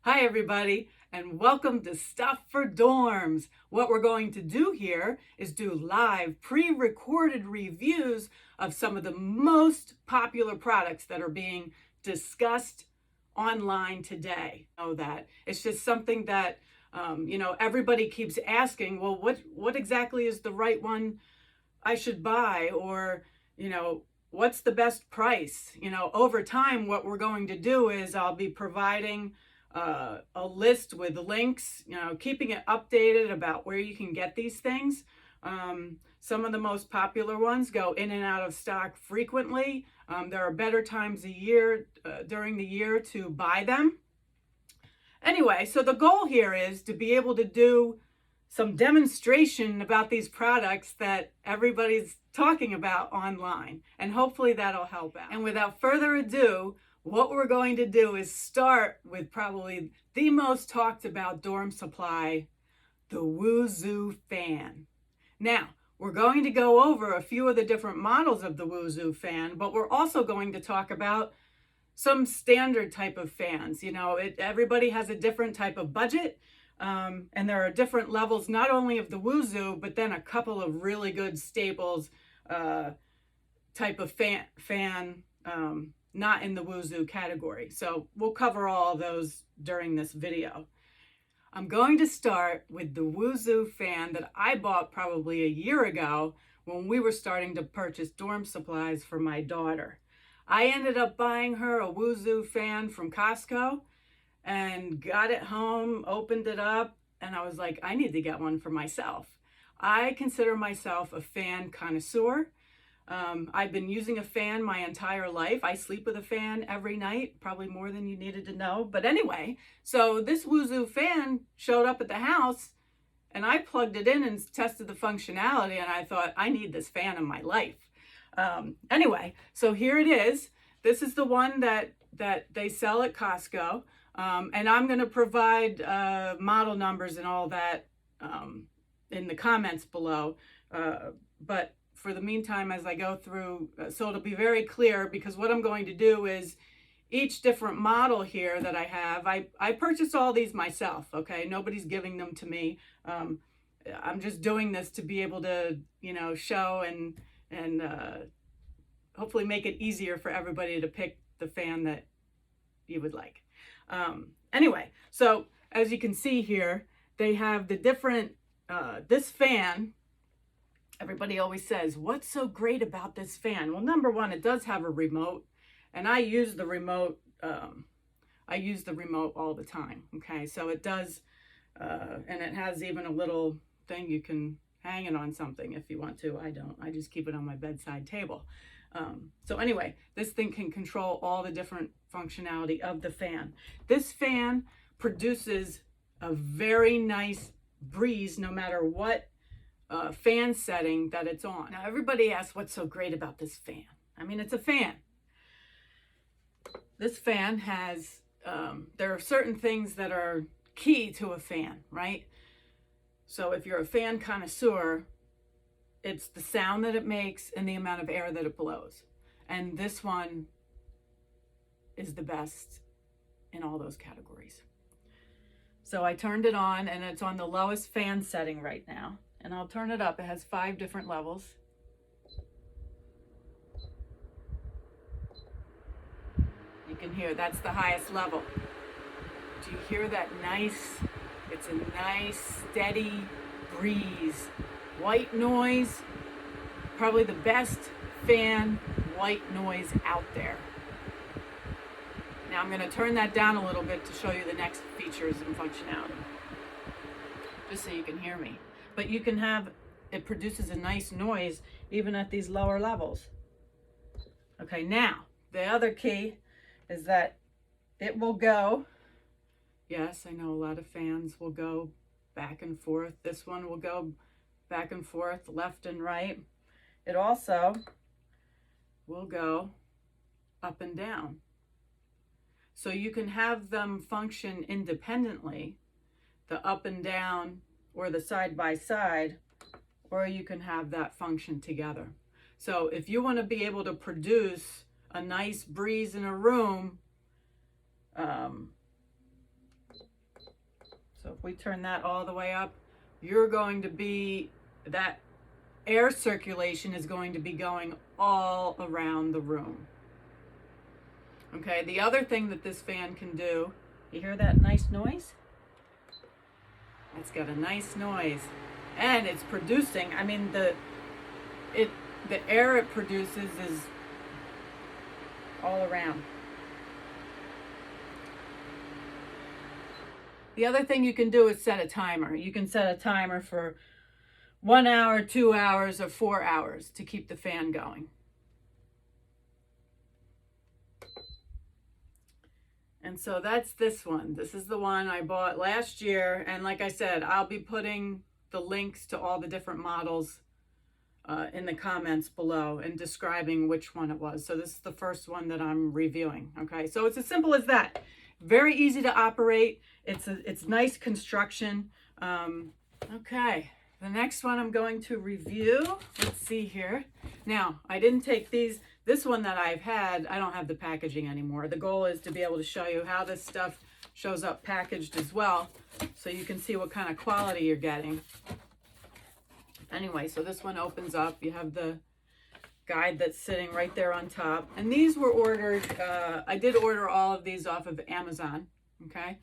Hi everybody, and welcome to Stuff for Dorms. What we're going to do here is do live pre-recorded reviews of some of the most popular products that are being discussed online today. Know that it's just something that everybody keeps asking, well, what exactly is the right one I should buy? Or what's the best price? Over time, what we're going to do is I'll be providing a list with links, keeping it updated about where you can get these things. Some of the most popular ones go in and out of stock frequently. There are better times during the year to buy them. Anyway, so the goal here is to be able to do some demonstration about these products that everybody's talking about online, and hopefully that'll help out. And without further ado, what we're going to do is start with probably the most talked about dorm supply, the Woozoo fan. Now, we're going to go over a few of the different models of the Woozoo fan, but we're also going to talk about some standard type of fans. Everybody has a different type of budget, and there are different levels, not only of the Woozoo, but then a couple of really good staples type of fan, not in the Woozoo category. So we'll cover all of those during this video. I'm going to start with the Woozoo fan that I bought probably a year ago when we were starting to purchase dorm supplies for my daughter. I ended up buying her a Woozoo fan from Costco and got it home, opened it up, and I was like, I need to get one for myself. I consider myself a fan connoisseur. I've been using a fan my entire life. I sleep with a fan every night, probably more than you needed to know. But anyway, so this Woozoo fan showed up at the house and I plugged it in and tested the functionality, and I thought, I need this fan in my life. Anyway, so here it is. This is the one that they sell at Costco. And I'm going to provide model numbers and all that in the comments below. But for the meantime, as I go through, so it'll be very clear, because what I'm going to do is each different model here that I have, I purchased all these myself, okay? Nobody's giving them to me. I'm just doing this to be able to, show and hopefully make it easier for everybody to pick the fan that you would like. Anyway, so as you can see here, they have the different, this fan. Everybody always says, what's so great about this fan? Well, number one, it does have a remote, and I use the remote all the time. Okay, so it does, and it has even a little thing you can hang it on something if you want to. I don't. I just keep it on my bedside table. So anyway, this thing can control all the different functionality of the fan. This fan produces a very nice breeze no matter what fan setting that it's on. Now everybody asks, what's so great about this fan? I mean, it's a fan. This fan has, there are certain things that are key to a fan, right? So if you're a fan connoisseur, it's the sound that it makes and the amount of air that it blows. And this one is the best in all those categories. So I turned it on, and it's on the lowest fan setting right now. And I'll turn it up. It has 5 different levels. You can hear that's the highest level. Do you hear that nice, it's a nice steady breeze. White noise, probably the best fan white noise out there. Now I'm going to turn that down a little bit to show you the next features and functionality, just so you can hear me. But you can have, it produces a nice noise even at these lower levels. Okay, now the other key is that it will go, yes, I know a lot of fans will go back and forth. This one will go back and forth, left and right. It also will go up and down. So you can have them function independently, the up and down or the side by side, or you can have that function together. So if you want to be able to produce a nice breeze in a room, we turn that all the way up, you're going to be, that air circulation is going to be going all around the room. Okay, the other thing that this fan can do, you hear that nice noise? It's got a nice noise. And it's producing, I mean, the air it produces is all around. The other thing you can do is set a timer. You can set a timer for 1 hour, 2 hours, or 4 hours to keep the fan going. And so that's this one. This is the one I bought last year. And like I said, I'll be putting the links to all the different models in the comments below and describing which one it was. So this is the first one that I'm reviewing. Okay, so it's as simple as that. Very easy to operate. It's nice construction. Okay, the next one I'm going to review. Let's see here. Now, I didn't take these. This one that I've had, I don't have the packaging anymore. The goal is to be able to show you how this stuff shows up packaged as well, so you can see what kind of quality you're getting. Anyway, so this one opens up. You have the guide that's sitting right there on top. And these were ordered, I did order all of these off of Amazon, okay?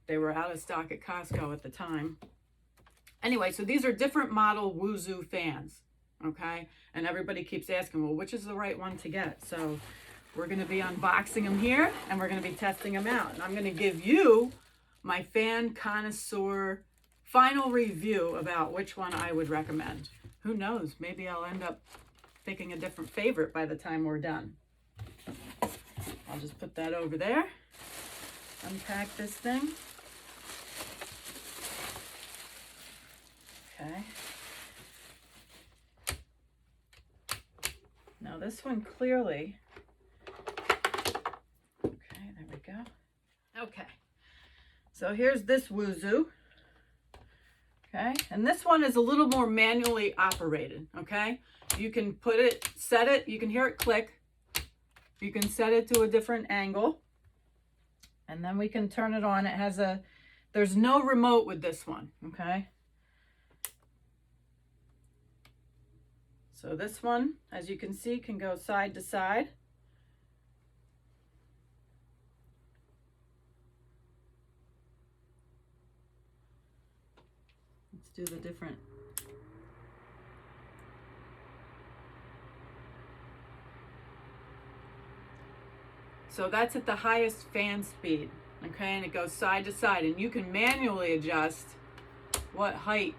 They were out of stock at Costco at the time. Anyway, so these are different model Woozoo fans, okay? And everybody keeps asking, well, which is the right one to get? So we're gonna be unboxing them here, and we're gonna be testing them out. And I'm gonna give you my fan connoisseur final review about which one I would recommend. Who knows, maybe I'll end up picking a different favorite by the time we're done. I'll just put that over there, unpack this thing. Okay. Now this one clearly, okay, there we go. Okay, so here's this Woozoo. Okay, and this one is a little more manually operated, okay? You can put it, set it, you can hear it click. You can set it to a different angle. And then we can turn it on. It has a, there's no remote with this one, okay? So this one, as you can see, can go side to side. Let's do the different. So that's at the highest fan speed, okay? And it goes side to side, and you can manually adjust what height.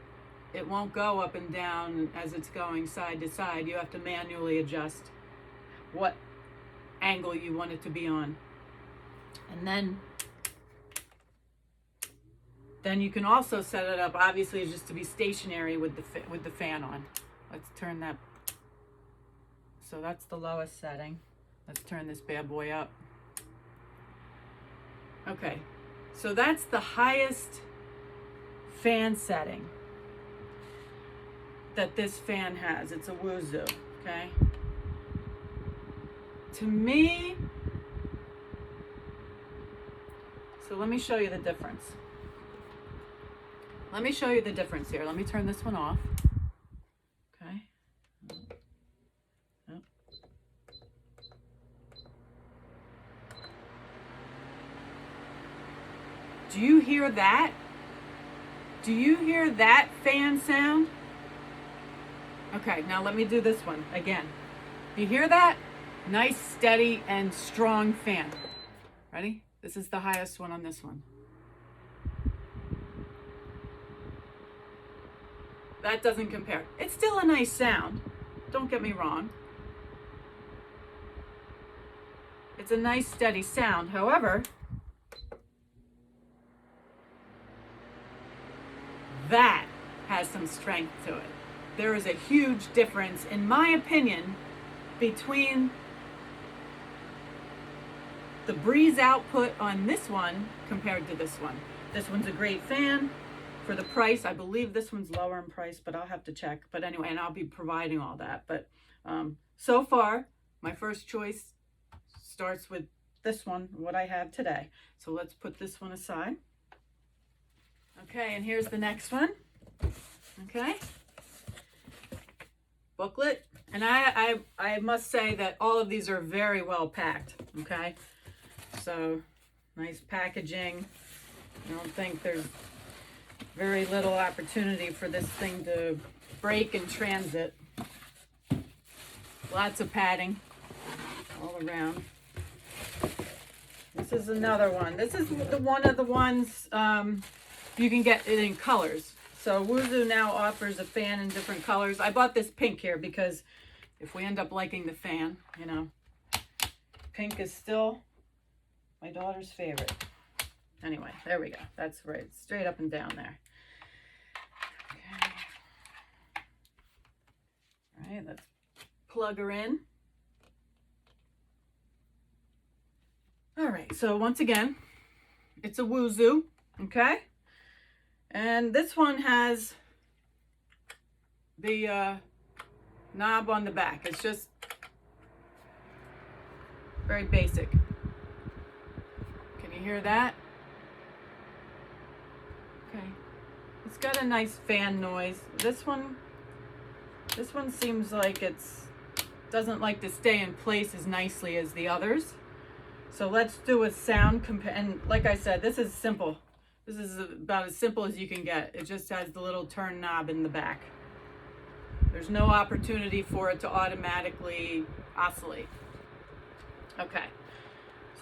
It won't go up and down as it's going side to side. You have to manually adjust what angle you want it to be on. And then you can also set it up, obviously, just to be stationary with the fan on. Let's turn that. So that's the lowest setting. Let's turn this bad boy up. Okay, so that's the highest fan setting that this fan has. It's a Woozoo, okay? To me, so let me show you the difference. Let me show you the difference here. Let me turn this one off. Okay. Oh. Do you hear that? Do you hear that fan sound? Okay, now let me do this one again. You hear that? Nice, steady, and strong fan. Ready? This is the highest one on this one. That doesn't compare. It's still a nice sound. Don't get me wrong. It's a nice, steady sound. However, that has some strength to it. There is a huge difference, in my opinion, between the breeze output on this one compared to this one. This one's a great fan for the price. I believe this one's lower in price, but I'll have to check. But anyway, and I'll be providing all that. But so far, my first choice starts with this one, what I have today. So let's put this one aside. Okay, and here's the next one. Okay. Booklet. And I must say that all of these are very well packed. Okay. So nice packaging. I don't think there's very little opportunity for this thing to break in transit. Lots of padding all around. This is another one. This is one of the ones you can get it in colors. So Woozoo now offers a fan in different colors. I bought this pink here because if we end up liking the fan, you know, pink is still my daughter's favorite. Anyway, there we go. That's right. Straight up and down there. Okay. All right, let's plug her in. All right, so once again, it's a Woozoo, okay? And this one has the knob on the back. It's just very basic. Can you hear that? Okay. It's got a nice fan noise. This one seems like doesn't like to stay in place as nicely as the others. So let's do a sound compare. And like I said, this is simple. This is about as simple as you can get. It just has the little turn knob in the back. There's no opportunity for it to automatically oscillate. Okay,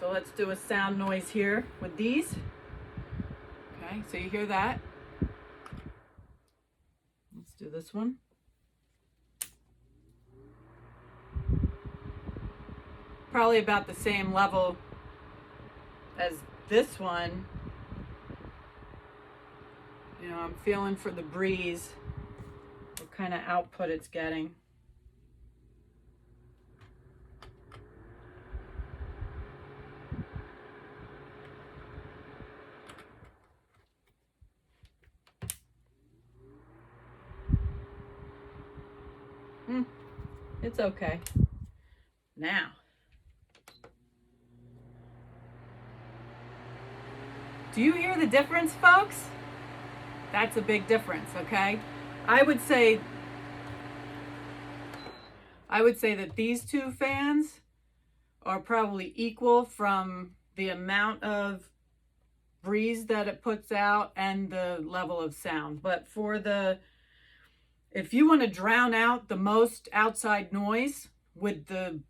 so let's do a sound noise here with these. Okay, so you hear that. Let's do this one. Probably about the same level as this one. You know, I'm feeling for the breeze, what kind of output it's getting. It's okay. Now, do you hear the difference, folks? That's a big difference, okay? I would say that these two fans are probably equal from the amount of breeze that it puts out and the level of sound. But if you want to drown out the most outside noise with the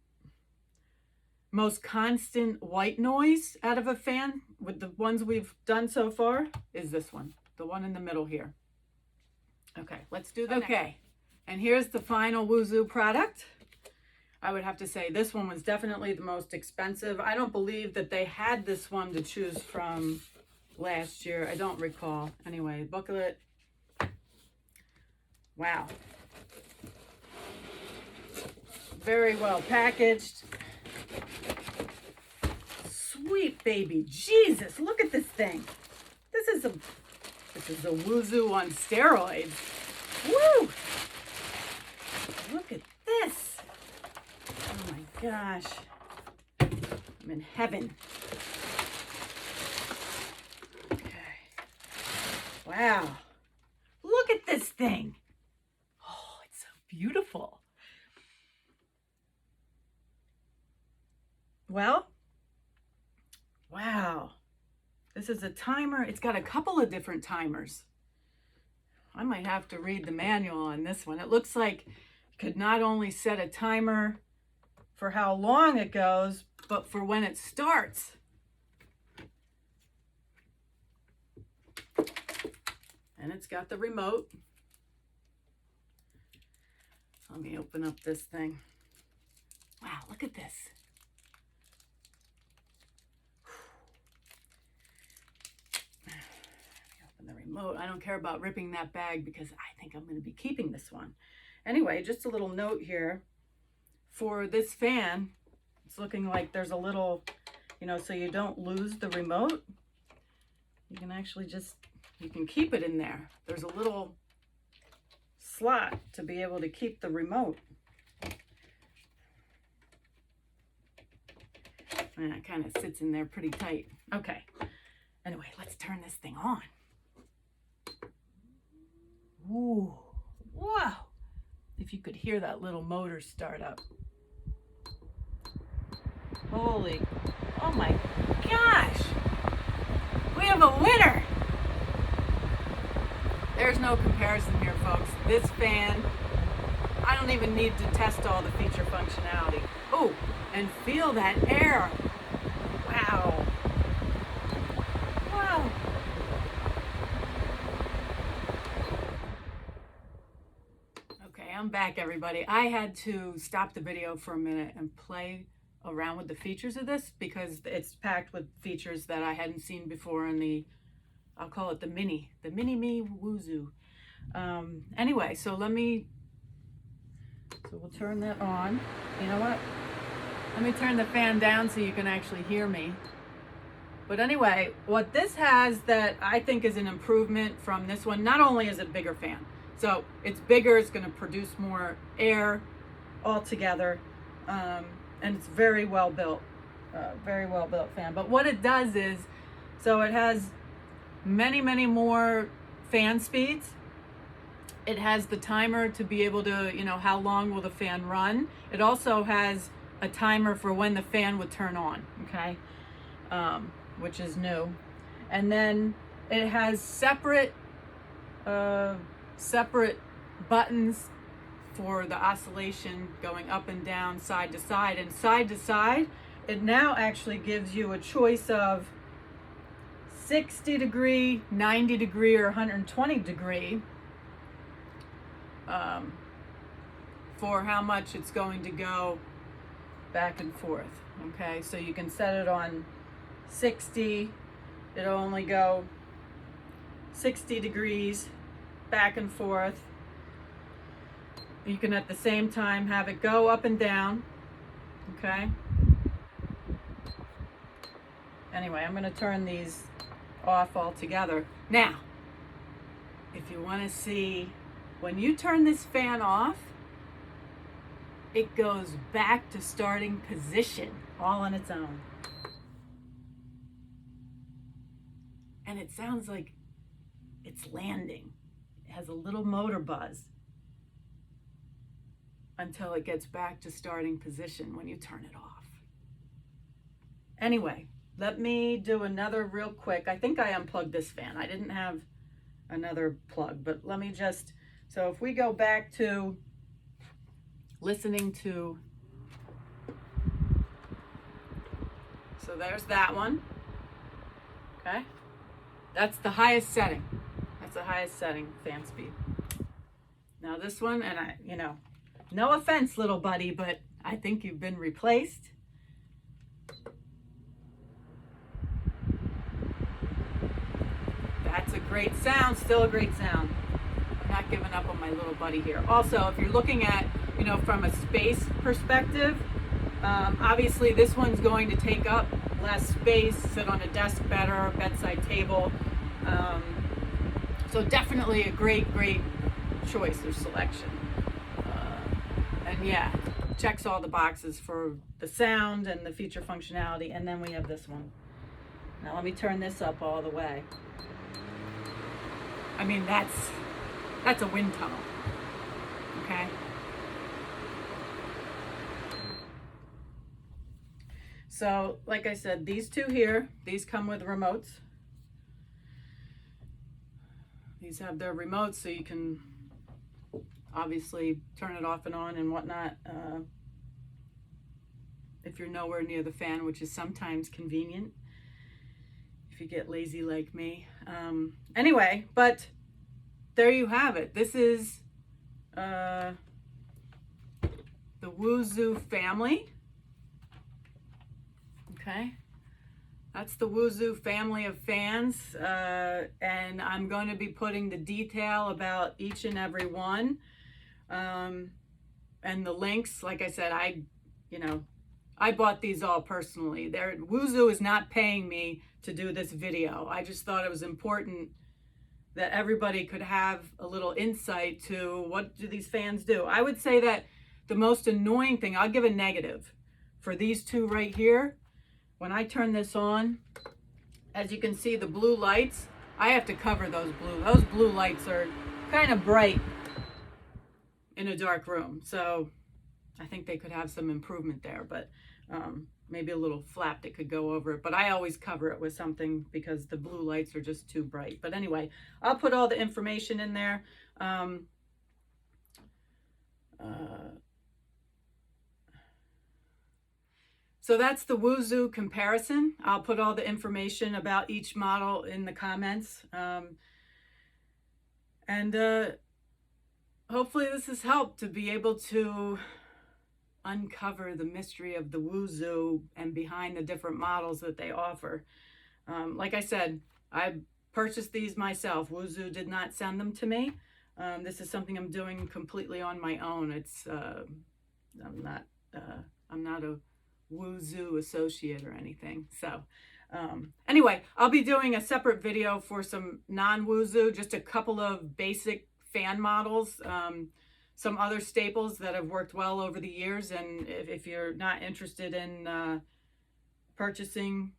most constant white noise out of a fan, with the ones we've done so far, is this one. The one in the middle here. Okay, let's do the next one. And here's the final Woozoo product. I would have to say this one was definitely the most expensive. I don't believe that they had this one to choose from last year. I don't recall. Anyway, booklet. Wow. Very well packaged. Sweet baby Jesus, look at this thing. This is a Woozoo on steroids. Woo! Look at this. Oh my gosh. I'm in heaven. Okay. Wow. Look at this thing. Oh, it's so beautiful. Well, wow. This is a timer. It's got a couple of different timers. I might have to read the manual on this one. It looks like you could not only set a timer for how long it goes, but for when it starts. And it's got the remote. Let me open up this thing. Wow, look at this. The remote. I don't care about ripping that bag because I think I'm going to be keeping this one. Anyway, just a little note here. For this fan, it's looking like there's a little, you know, so you don't lose the remote. You can actually you can keep it in there. There's a little slot to be able to keep the remote. And it kind of sits in there pretty tight. Okay. Anyway, let's turn this thing on. Ooh, wow. If you could hear that little motor start up. Holy, oh my gosh. We have a winner. There's no comparison here, folks. This fan, I don't even need to test all the feature functionality. Oh, and feel that air. Wow. Wow. Okay, I'm back, everybody. I had to stop the video for a minute and play around with the features of this because it's packed with features that I hadn't seen before in the, I'll call it the mini me Woozoo. Anyway, so we'll turn that on. You know what? Let me turn the fan down so you can actually hear me. But anyway, what this has that I think is an improvement from this one, not only is it a bigger fan, so it's bigger, it's going to produce more air altogether, and it's very well built fan. But what it does is, so it has many more fan speeds. It has the timer to be able to, how long will the fan run. It also has a timer for when the fan would turn on, okay, which is new. And then it has separate buttons for the oscillation going up and down, side to side. And side to side, it now actually gives you a choice of 60 degree, 90 degree, or 120 degree for how much it's going to go back and forth. Okay, so you can set it on 60. It'll only go 60 degrees back and forth. You can at the same time have it go up and down. Okay. Anyway, I'm going to turn these off altogether. Now, if you want to see, when you turn this fan off, it goes back to starting position all on its own. And it sounds like it's landing. It has a little motor buzz until it gets back to starting position when you turn it off. Anyway, let me do another real quick. I think I unplugged this fan. I didn't have another plug, but let me just, so if we go back to listening to, so there's that one, okay? That's the highest setting. That's the highest setting fan speed. Now this one, and I, no offense, little buddy, but I think you've been replaced. That's a great sound, still a great sound. I'm not giving up on my little buddy here. Also, if you're looking at, from a space perspective, obviously this one's going to take up less space, sit on a desk better, bedside table. So definitely a great choice or selection. And yeah, checks all the boxes for the sound and the feature functionality. And then we have this one. Now let me turn this up all the way. I mean, that's a wind tunnel, okay? So, like I said, these two here, these come with remotes. These have their remotes, so you can obviously turn it off and on and whatnot if you're nowhere near the fan, which is sometimes convenient if you get lazy like me. Anyway, but there you have it. This is the Woozoo family. Okay, that's the Woozoo family of fans, and I'm going to be putting the detail about each and every one, and the links. Like I said, I bought these all personally. Woozoo is not paying me to do this video. I just thought it was important that everybody could have a little insight to what do these fans do. I would say that the most annoying thing, I'll give a negative for these two right here. When I turn this on, as you can see, the blue lights, I have to cover those blue. Those blue lights are kind of bright in a dark room. So I think they could have some improvement there, but maybe a little flap that could go over it. But I always cover it with something because the blue lights are just too bright. But anyway, I'll put all the information in there. So that's the Woozoo comparison. I'll put all the information about each model in the comments. Hopefully this has helped to be able to uncover the mystery of the Woozoo and behind the different models that they offer. Like I said, I purchased these myself. Woozoo did not send them to me. This is something I'm doing completely on my own. It's I'm not a Woozoo associate or anything. So anyway, I'll be doing a separate video for some non-Woozoo, just a couple of basic fan models, some other staples that have worked well over the years. And if you're not interested in purchasing,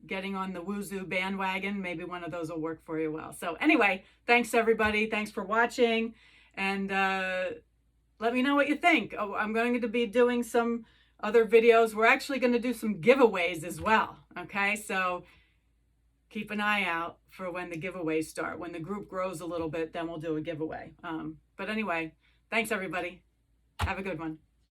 getting on the Woozoo bandwagon, maybe one of those will work for you well. So anyway, thanks everybody. Thanks for watching. And let me know what you think. Oh, I'm going to be doing some other videos. We're actually going to do some giveaways as well. Okay, so keep an eye out for when the giveaways start. When the group grows a little bit, then we'll do a giveaway. But anyway, thanks everybody. Have a good one.